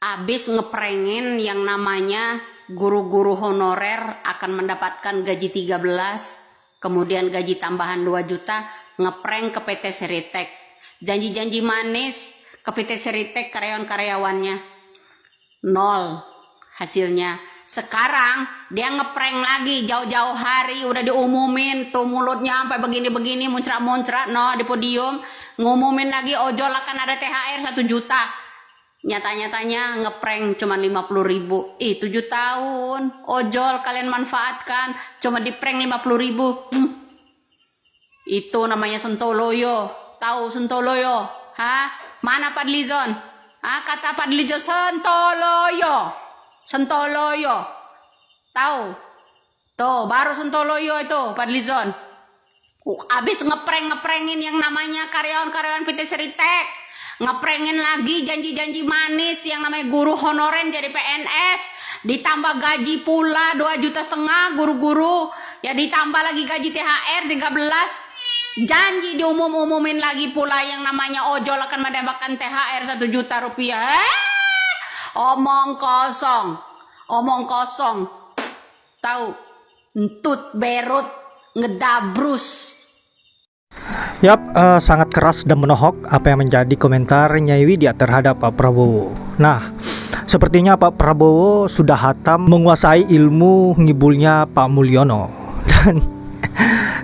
Abis ngeprengin yang namanya guru-guru honorer akan mendapatkan gaji 13, kemudian gaji tambahan 2 juta, ngeprank ke PT Seritek. Janji-janji manis ke PT Seritek karyawan-karyawannya. Nol hasilnya. Sekarang dia ngeprank lagi jauh-jauh hari udah diumumin tuh mulutnya sampai begini-begini muncrat-muncrat di podium, ngumumin lagi ojol akan ada THR 1 juta. Nyata-nyatanya ngeprank cuma 50.000. 7 tahun ojol kalian manfaatkan cuma di prank 50.000. Itu namanya Sentoloyo. Tahu Sentoloyo? Mana Fadlizon? Kata Fadlizon Sentoloyo. Sentoloyo. Tahu? Tuh, baru Sentoloyo itu Fadlizon. Abis ngeprengin yang namanya karyawan-karyawan PT Seritek. Ngeprengin lagi janji-janji manis yang namanya guru honorer jadi PNS. Ditambah gaji pula 2,5 juta guru-guru. Ya ditambah lagi gaji THR 13. Janji diumumin lagi pula yang namanya ojol akan mendapatkan THR 1 juta rupiah. Omong kosong. Tahu? Entut berut ngedabrus. Yap, sangat keras dan menohok apa yang menjadi komentar Nyai Widya terhadap Pak Prabowo. Nah, sepertinya Pak Prabowo sudah hatam menguasai ilmu ngibulnya Pak Mulyono. Dan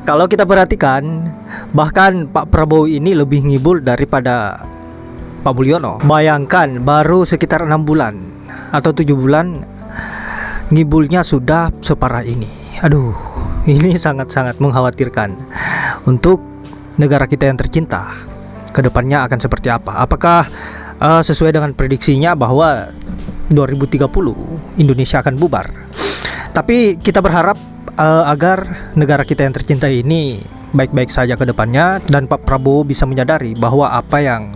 kalau kita perhatikan, bahkan Pak Prabowo ini lebih ngibul daripada Pak Mulyono. Bayangkan baru sekitar 6 bulan atau 7 bulan ngibulnya sudah separah ini. Aduh, ini sangat-sangat mengkhawatirkan untuk negara kita yang tercinta. Kedepannya akan seperti apa? Apakah sesuai dengan prediksinya bahwa 2030 Indonesia akan bubar? Tapi kita berharap agar negara kita yang tercinta ini baik-baik saja ke depannya, dan Pak Prabowo bisa menyadari bahwa apa yang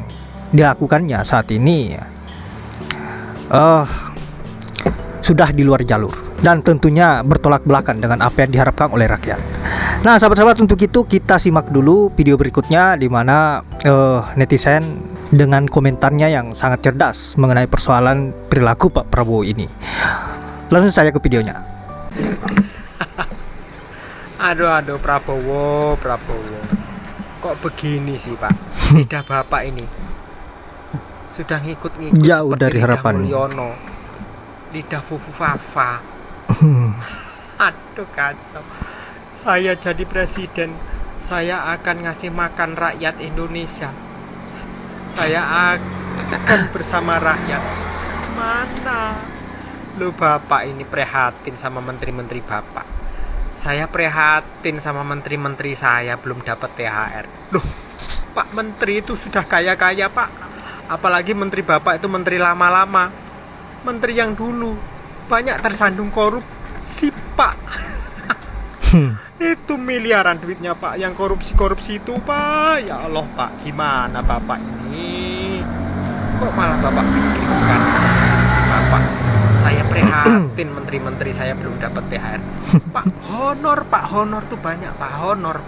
dilakukannya saat ini sudah di luar jalur dan tentunya bertolak belakang dengan apa yang diharapkan oleh rakyat. Nah, sahabat-sahabat, untuk itu kita simak dulu video berikutnya di mana netizen dengan komentarnya yang sangat cerdas mengenai persoalan perilaku Pak Prabowo ini. Langsung saja ke videonya. Aduh Prabowo. Kok begini sih, Pak? Lidah Bapak ini sudah ngikut-ngikut jauh seperti dari harapan Mulyono, lidah Fufu Fafa. Aduh, kacau. Saya jadi presiden, saya akan ngasih makan rakyat Indonesia. Saya akan bersama rakyat. Mana lu Bapak ini prihatin sama menteri-menteri Bapak. Saya prihatin sama menteri-menteri saya belum dapat THR. Loh, Pak Menteri itu sudah kaya-kaya, Pak. Apalagi menteri Bapak itu menteri lama-lama. Menteri yang dulu banyak tersandung korupsi, Pak. Itu miliaran duitnya, Pak, yang korupsi itu, Pak. Ya Allah, Pak, gimana Bapak ini? Kok malah Bapak pikirkan Bapak? Saya prihatin menteri-menteri saya belum dapat THR. Pak, honor tuh banyak, Pak. Honor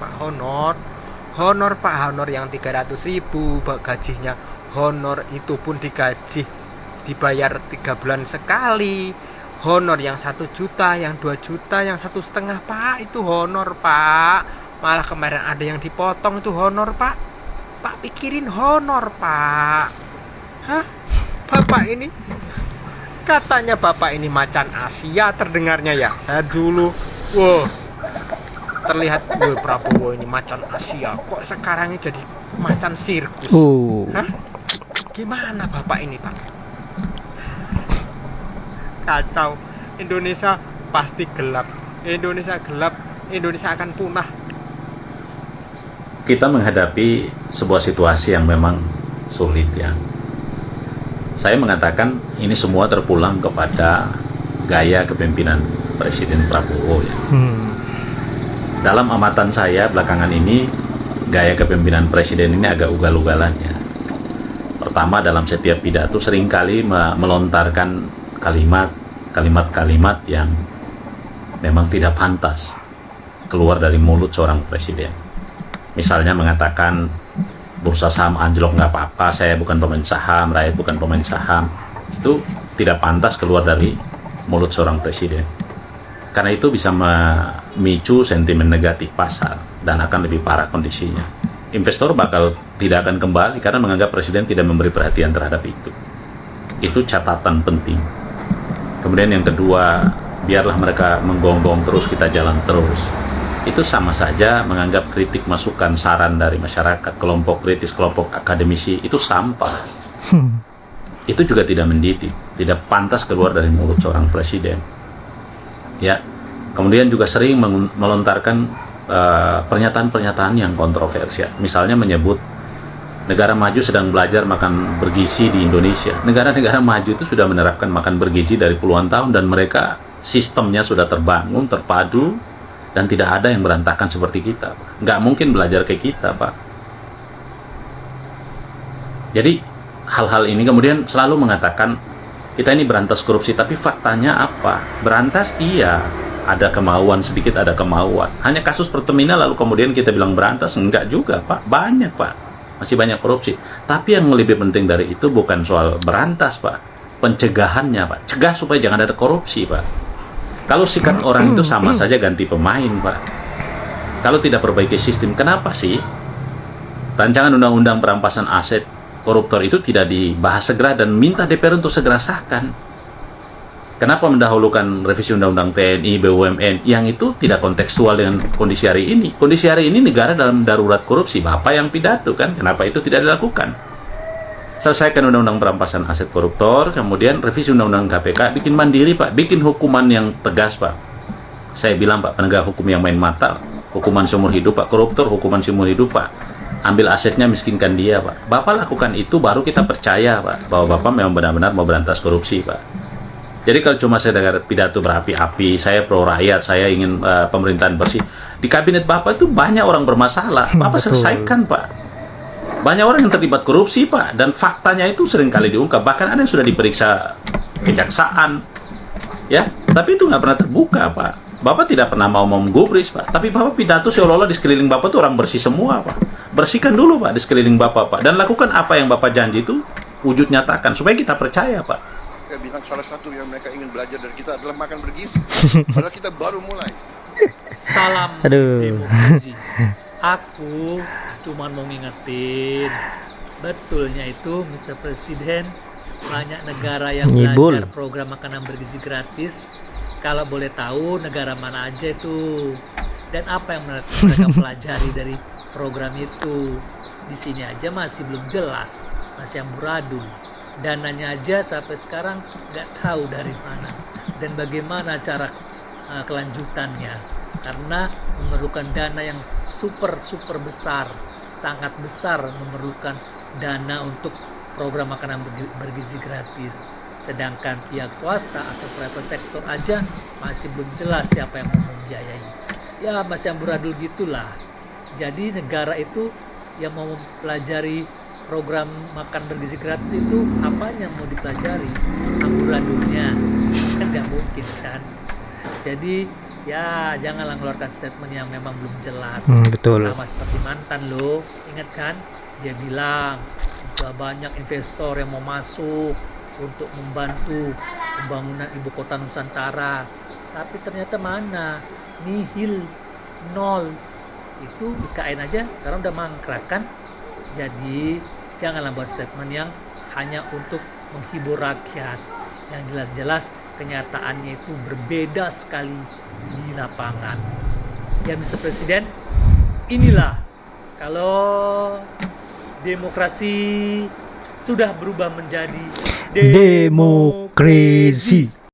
yang 300.000 gajinya. Honor itu pun dibayar 3 bulan sekali. Honor yang 1 juta, yang 2 juta, yang 1,5, Pak. Itu honor, Pak. Malah kemarin ada yang dipotong itu honor, Pak. Pak, pikirin honor, Pak. Bapak ini katanya Bapak ini macan Asia terdengarnya ya. Saya dulu terlihat Prabowo ini macan Asia. Kok sekarang ini jadi macan sirkus? Gimana Bapak ini, Pak? Kacau. Indonesia pasti gelap. Indonesia akan punah. Kita menghadapi sebuah situasi yang memang sulit, ya. Saya mengatakan ini semua terpulang kepada gaya kepemimpinan Presiden Prabowo, ya. Dalam amatan saya belakangan ini, gaya kepemimpinan Presiden ini agak ugal-ugalan, ya. Pertama, dalam setiap pidato seringkali melontarkan kalimat-kalimat yang memang tidak pantas keluar dari mulut seorang presiden. Misalnya mengatakan bursa saham anjlok nggak apa-apa, saya bukan pemain saham, rakyat bukan pemain saham. Itu tidak pantas keluar dari mulut seorang presiden. Karena itu bisa memicu sentimen negatif pasar dan akan lebih parah kondisinya. Investor bakal tidak akan kembali karena menganggap presiden tidak memberi perhatian terhadap itu. Itu catatan penting. Kemudian yang kedua, biarlah mereka menggonggong terus, kita jalan terus. Itu sama saja menganggap kritik, masukan, saran dari masyarakat, kelompok kritis, kelompok akademisi itu sampah. Itu juga tidak mendidik, tidak pantas keluar dari mulut seorang presiden. Ya, kemudian juga sering melontarkan pernyataan-pernyataan yang kontroversial. Misalnya menyebut negara maju sedang belajar makan bergizi di Indonesia. Negara-negara maju itu sudah menerapkan makan bergizi dari puluhan tahun dan mereka sistemnya sudah terbangun, terpadu, dan tidak ada yang berantakan seperti kita. Nggak mungkin belajar kayak kita, Pak. Jadi hal-hal ini kemudian selalu mengatakan kita ini berantas korupsi, tapi faktanya apa? Berantas iya, ada kemauan, sedikit ada kemauan. Hanya kasus Pertamina lalu kemudian kita bilang berantas? Enggak juga, Pak. Banyak, Pak. Masih banyak korupsi. Tapi yang lebih penting dari itu bukan soal berantas, Pak. Pencegahannya, Pak. Cegah supaya jangan ada korupsi, Pak. Kalau sikat orang itu sama saja ganti pemain, Pak. Kalau tidak perbaiki sistem, kenapa sih rancangan undang-undang perampasan aset koruptor itu tidak dibahas segera dan minta DPR untuk segera sahkan? Kenapa mendahulukan revisi undang-undang TNI, BUMN yang itu tidak kontekstual dengan kondisi hari ini? Kondisi hari ini negara dalam darurat korupsi. Bapak yang pidato kan, kenapa itu tidak dilakukan? Selesaikan undang-undang perampasan aset koruptor, kemudian revisi undang-undang KPK, bikin mandiri, Pak, bikin hukuman yang tegas, Pak. Saya bilang, Pak, penegak hukum yang main mata, hukuman seumur hidup, Pak. Koruptor, hukuman seumur hidup, Pak. Ambil asetnya, miskinkan dia, Pak. Bapak lakukan itu, baru kita percaya, Pak, bahwa Bapak memang benar-benar mau berantas korupsi, Pak. Jadi kalau cuma saya dengar pidato berapi-api, saya pro rakyat, saya ingin pemerintahan bersih, di kabinet Bapak itu banyak orang bermasalah. Bapak selesaikan, Pak. Banyak orang yang terlibat korupsi, Pak, dan faktanya itu sering kali diungkap. Bahkan ada yang sudah diperiksa kejaksaan, ya. Tapi itu nggak pernah terbuka, Pak. Bapak tidak pernah mau menggubris, Pak. Tapi Bapak pidato seolah-olah di sekeliling Bapak itu orang bersih semua, Pak. Bersihkan dulu, Pak, di sekeliling Bapak, Pak. Dan lakukan apa yang Bapak janji itu wujud nyatakan supaya kita percaya, Pak. Saya bilang salah satu yang mereka ingin belajar dari kita adalah makan bergizi. Padahal kita baru mulai. Salam Aduh. demokrasi. Aku cuma mau ngingetin, betulnya itu Mr. Presiden, banyak negara yang Nyibul. belajar program makanan bergizi gratis. Kalau boleh tahu negara mana aja itu dan apa yang mereka pelajari dari program itu. Di sini aja masih belum jelas, masih amburadul. Dananya aja sampai sekarang nggak tahu dari mana dan bagaimana cara kelanjutannya. Karena memerlukan dana yang super besar, sangat besar memerlukan dana untuk program makanan bergizi gratis. Sedangkan pihak swasta atau private sector aja masih belum jelas siapa yang mau membiayai. Ya masih amburadul gitulah. Jadi negara itu yang mau mempelajari program makan bergizi gratis itu apanya mau dipelajari? Amburadulnya kan nggak mungkin kan. Jadi ya janganlah mengeluarkan statement yang memang belum jelas. Betul. Sama seperti mantan lo, ingat kan? Dia bilang sudah banyak investor yang mau masuk untuk membantu pembangunan ibu kota Nusantara. Tapi ternyata mana? Nihil, nol. Itu IKN aja sekarang udah mangkrak kan? Jadi janganlah buat statement yang hanya untuk menghibur rakyat. Yang jelas-jelas kenyataannya itu berbeda sekali di lapangan. Ya Mr. Presiden, inilah kalau demokrasi sudah berubah menjadi Demokrasi.